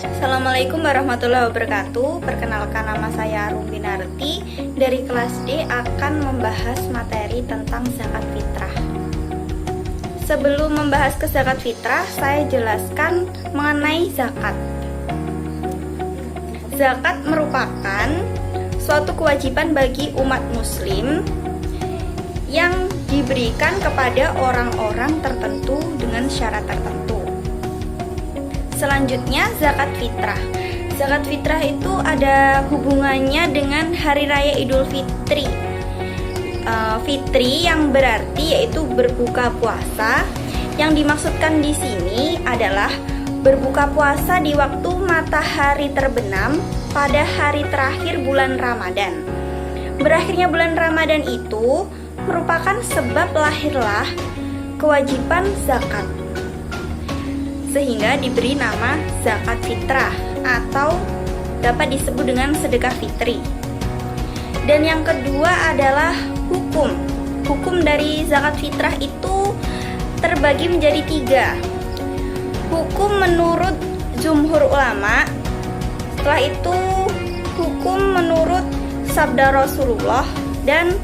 Assalamualaikum warahmatullahi wabarakatuh. Perkenalkan, nama saya Arum Binarti. Dari kelas D akan membahas materi tentang zakat fitrah. Sebelum membahas ke zakat fitrah, saya jelaskan mengenai zakat. Zakat merupakan suatu kewajiban bagi umat muslim yang diberikan kepada orang-orang tertentu dengan syarat tertentu. Selanjutnya, zakat fitrah. Zakat fitrah itu ada hubungannya dengan hari raya Idul Fitri. Fitri yang berarti yaitu berbuka puasa. Yang dimaksudkan di sini adalah berbuka puasa di waktu matahari terbenam pada hari terakhir bulan Ramadan. Berakhirnya bulan Ramadan itu merupakan sebab lahirlah kewajiban zakat, sehingga diberi nama zakat fitrah atau dapat disebut dengan sedekah fitri. Dan yang kedua adalah hukum. Hukum dari zakat fitrah itu terbagi menjadi 3. Hukum menurut jumhur ulama, setelah itu hukum menurut sabda Rasulullah, dan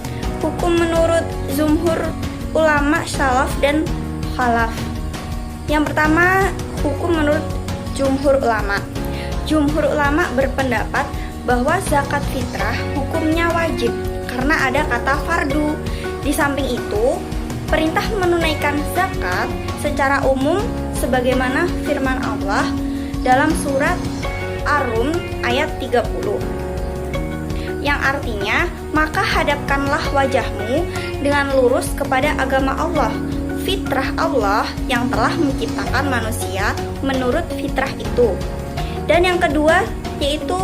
hukum menurut jumhur ulama salaf dan khalaf. Yang pertama, hukum menurut jumhur ulama. Jumhur ulama berpendapat bahwa zakat fitrah hukumnya wajib karena ada kata fardu. Di samping itu, perintah menunaikan zakat secara umum sebagaimana firman Allah dalam surat Ar-Rum ayat 30. Yang artinya, maka hadapkanlah wajahmu dengan lurus kepada agama Allah, fitrah Allah yang telah menciptakan manusia menurut fitrah itu. Dan yang kedua yaitu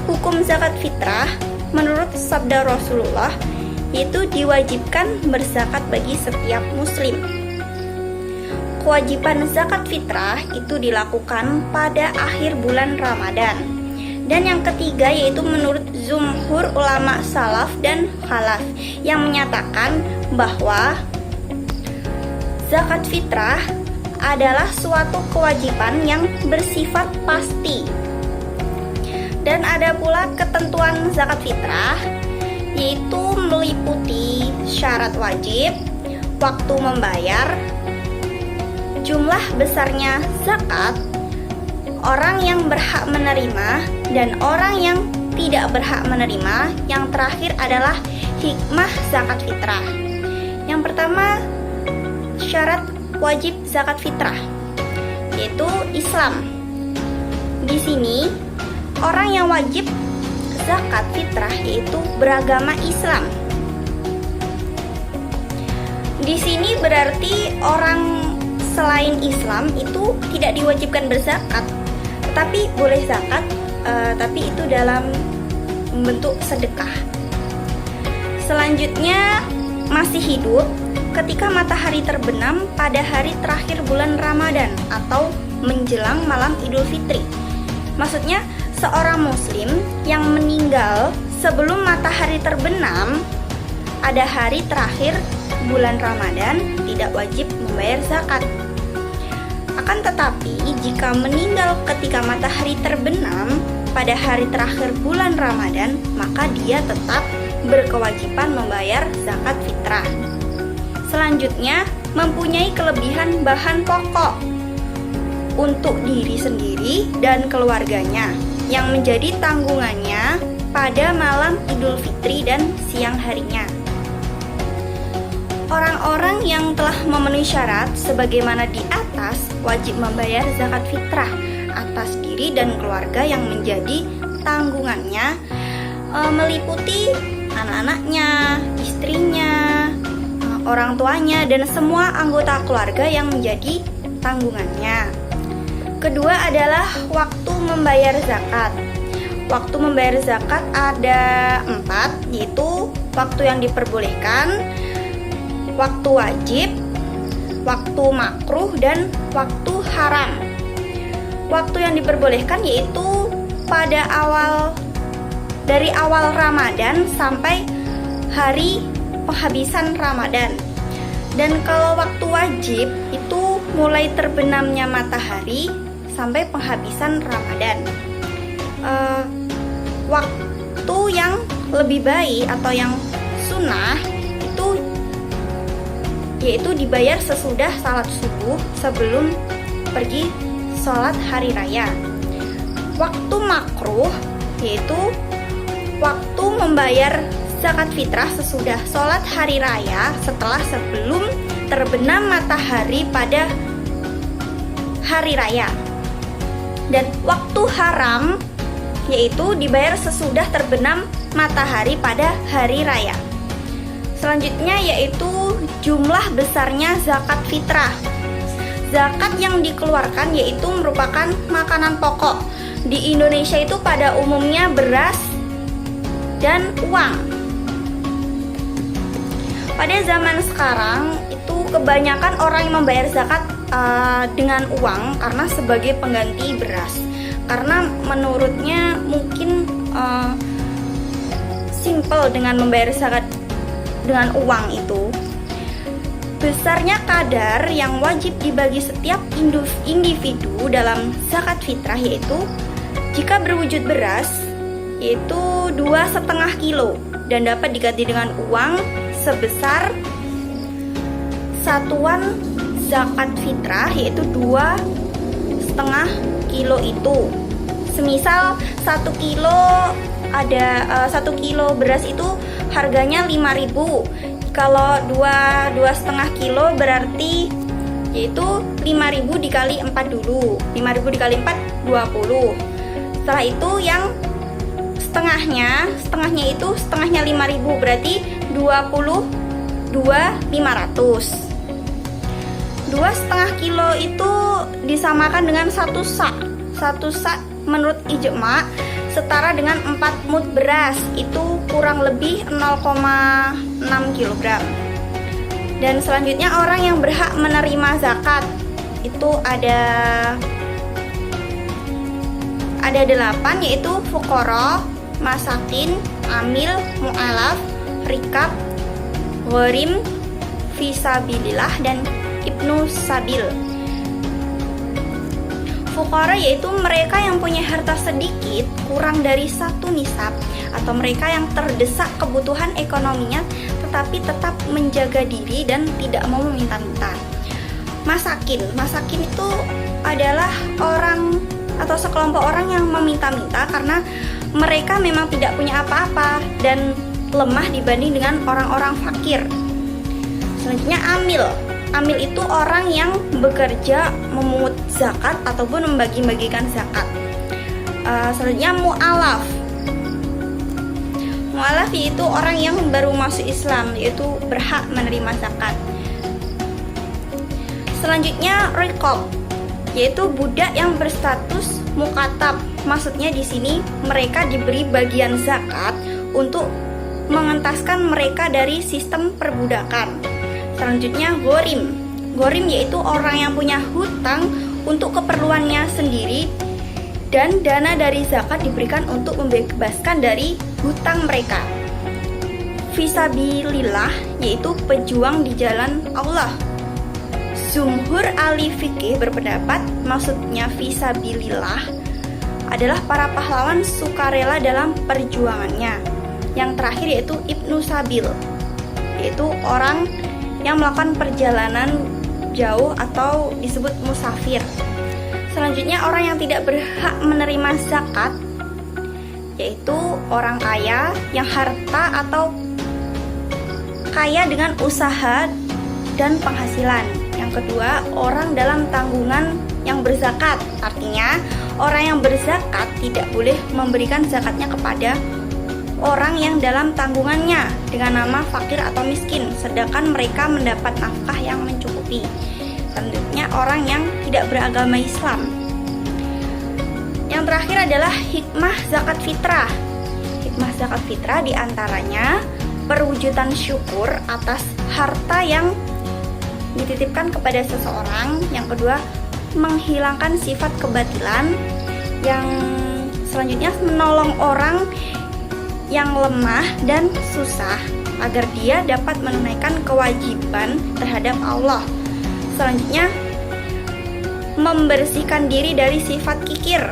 hukum zakat fitrah menurut sabda Rasulullah, yaitu diwajibkan berzakat bagi setiap muslim. Kewajiban zakat fitrah itu dilakukan pada akhir bulan Ramadan. Dan yang ketiga yaitu menurut jumhur ulama salaf dan khalaf yang menyatakan bahwa zakat fitrah adalah suatu kewajiban yang bersifat pasti. Dan ada pula ketentuan zakat fitrah, yaitu meliputi syarat wajib, waktu membayar, jumlah besarnya zakat, orang yang berhak menerima dan orang yang tidak berhak menerima. Yang terakhir adalah hikmah zakat fitrah. Yang pertama, syarat wajib zakat fitrah, yaitu Islam. Di sini orang yang wajib zakat fitrah yaitu beragama Islam. Di sini berarti orang selain Islam itu tidak diwajibkan berzakat, tetapi boleh zakat, tapi itu dalam bentuk sedekah. Selanjutnya, masih hidup ketika matahari terbenam pada hari terakhir bulan Ramadan atau menjelang malam Idul Fitri. Maksudnya, seorang muslim yang meninggal sebelum matahari terbenam pada hari terakhir bulan Ramadan tidak wajib membayar zakat. Akan tetapi, jika meninggal ketika matahari terbenam pada hari terakhir bulan Ramadan, maka dia tetap berkewajiban membayar zakat fitrah. Selanjutnya, mempunyai kelebihan bahan pokok untuk diri sendiri dan keluarganya yang menjadi tanggungannya pada malam Idul Fitri dan siang harinya. Orang-orang yang telah memenuhi syarat sebagaimana di atas wajib membayar zakat fitrah atas diri dan keluarga yang menjadi tanggungannya, meliputi anak-anaknya, istrinya, orang tuanya, dan semua anggota keluarga yang menjadi tanggungannya. Kedua adalah waktu membayar zakat. Waktu membayar zakat ada 4, yaitu waktu yang diperbolehkan, waktu wajib, waktu makruh, dan waktu haram. Waktu yang diperbolehkan yaitu dari awal Ramadan sampai hari penghabisan Ramadan. Dan kalau waktu wajib itu mulai terbenamnya matahari sampai penghabisan Ramadan. Waktu yang lebih baik atau yang sunnah itu yaitu dibayar sesudah salat subuh sebelum pergi sholat hari raya. Waktu makruh yaitu waktu membayar zakat fitrah sesudah sholat hari raya setelah sebelum terbenam matahari pada hari raya. Dan waktu haram yaitu dibayar sesudah terbenam matahari pada hari raya. Selanjutnya yaitu jumlah besarnya zakat fitrah. Zakat yang dikeluarkan yaitu merupakan makanan pokok. Di Indonesia itu pada umumnya beras dan uang. Pada zaman sekarang itu kebanyakan orang yang membayar zakat dengan uang karena sebagai pengganti beras. Karena menurutnya mungkin simple dengan membayar zakat dengan uang itu. Besarnya kadar yang wajib dibagi setiap individu dalam zakat fitrah yaitu jika berwujud beras yaitu 2,5 kilo dan dapat diganti dengan uang sebesar satuan zakat fitrah yaitu 2,5 kilo itu. Semisal 1 kilo ada 1 kilo beras itu harganya 5.000. Kalau 2,5 kilo berarti yaitu 5.000 dikali 4 dulu. 5.000 dikali 4 20. Setelah itu yang setengahnya itu setengahnya 5.000 berarti 22.500. 2,5 kilo itu disamakan dengan 1 sak. 1 sak menurut ijma setara dengan 4 mud beras, itu kurang lebih 0,6 kg. Dan selanjutnya orang yang berhak menerima zakat itu ada 8 yaitu fuqara, masakin, amil, mu'alaf, rikab, gharim, fisabilillah dan ibnu sabil. Fuqara yaitu mereka yang punya harta sedikit kurang dari 1 nisab atau mereka yang terdesak kebutuhan ekonominya tetapi tetap menjaga diri dan tidak mau meminta-minta. Masakin itu adalah orang atau sekelompok orang yang meminta-minta karena mereka memang tidak punya apa-apa dan lemah dibanding dengan orang-orang fakir. Selanjutnya Amil itu orang yang bekerja memungut zakat ataupun membagi-bagikan zakat. Selanjutnya mu'alaf yaitu orang yang baru masuk Islam yaitu berhak menerima zakat. Selanjutnya riqab yaitu budak yang berstatus mukatab. Maksudnya di sini mereka diberi bagian zakat untuk mengentaskan mereka dari sistem perbudakan. Selanjutnya gharim yaitu orang yang punya hutang untuk keperluannya sendiri dan dana dari zakat diberikan untuk membebaskan dari hutang mereka. Fisabilillah yaitu pejuang di jalan Allah. Jumhur ahli fikih berpendapat maksudnya fisabilillah adalah para pahlawan sukarela dalam perjuangannya. Yang terakhir yaitu ibnu sabil yaitu orang yang melakukan perjalanan jauh atau disebut musafir. Selanjutnya orang yang tidak berhak menerima zakat yaitu orang kaya yang harta atau kaya dengan usaha dan penghasilan. Yang kedua, orang dalam tanggungan yang berzakat. Artinya, orang yang berzakat tidak boleh memberikan zakatnya kepada orang yang dalam tanggungannya dengan nama fakir atau miskin, sedangkan mereka mendapat nafkah yang mencukupi. Selanjutnya orang yang tidak beragama Islam. Yang terakhir adalah hikmah zakat fitrah. Hikmah zakat fitrah diantaranya perwujudan syukur atas harta yang dititipkan kepada seseorang. Yang kedua, menghilangkan sifat kebatilan. Yang selanjutnya menolong orang yang lemah dan susah agar dia dapat menunaikan kewajiban terhadap Allah. Selanjutnya membersihkan diri dari sifat kikir.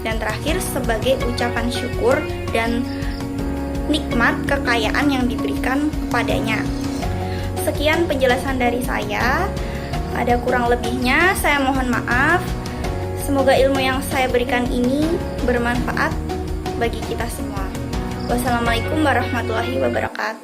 Dan terakhir, sebagai ucapan syukur dan nikmat kekayaan yang diberikan kepadanya. Sekian penjelasan dari saya. Ada kurang lebihnya, saya mohon maaf. Semoga ilmu yang saya berikan ini bermanfaat bagi kita semua. Wassalamualaikum warahmatullahi wabarakatuh.